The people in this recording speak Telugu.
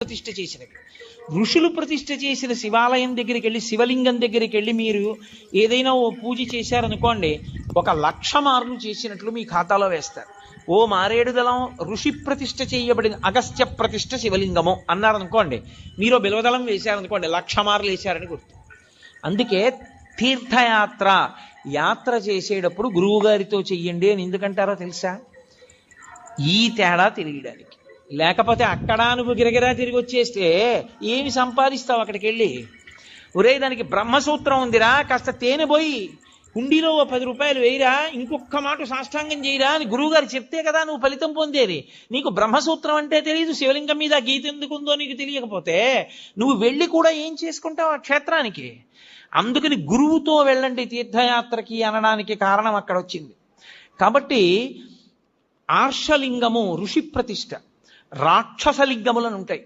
ప్రతిష్ఠ చేసినవి. ఋషులు ప్రతిష్ఠ చేసిన శివాలయం దగ్గరికి వెళ్ళి, శివలింగం దగ్గరికి వెళ్ళి మీరు ఏదైనా ఓ పూజ చేశారనుకోండి, 1,00,000 మార్లు చేసినట్లు మీ ఖాతాలో వేస్తారు. ఓ మారేడుదలం ఋషి ప్రతిష్ఠ చేయబడిన అగస్త్య ప్రతిష్ఠ శివలింగము అన్నారనుకోండి, మీరు బిల్వదళం వేశారనుకోండి, 1,00,000 మార్లు వేశారని గుర్తు. అందుకే తీర్థయాత్ర యాత్ర చేసేటప్పుడు గురువు గారితో చెయ్యండి అని ఎందుకంటారో తెలుసా? ఈ తేడా తెలియడానికి. లేకపోతే అక్కడ నువ్వు గిరగిరా తిరిగి వచ్చేస్తే ఏమి సంపాదిస్తావు అక్కడికి వెళ్ళి? ఒరే, దానికి బ్రహ్మసూత్రం ఉందిరా, కాస్త తేనె పోయి హుండీలో ఓ 10 రూపాయలు వేయిరా, ఇంకొక మాట సాష్టాంగం చేయరా అని గురువుగారు చెప్తే కదా నువ్వు ఫలితం పొందేది. నీకు బ్రహ్మసూత్రం అంటే తెలియదు, శివలింగం మీద గీత ఎందుకుందో నీకు తెలియకపోతే నువ్వు వెళ్ళి కూడా ఏం చేసుకుంటావు ఆ క్షేత్రానికి? అందుకని గురువుతో వెళ్ళండి తీర్థయాత్రకి అనడానికి కారణం అక్కడ వచ్చింది. కాబట్టి ఆర్షలింగము ఋషి ప్రతిష్ఠ, రాక్షసలింగములను ఉంటాయి.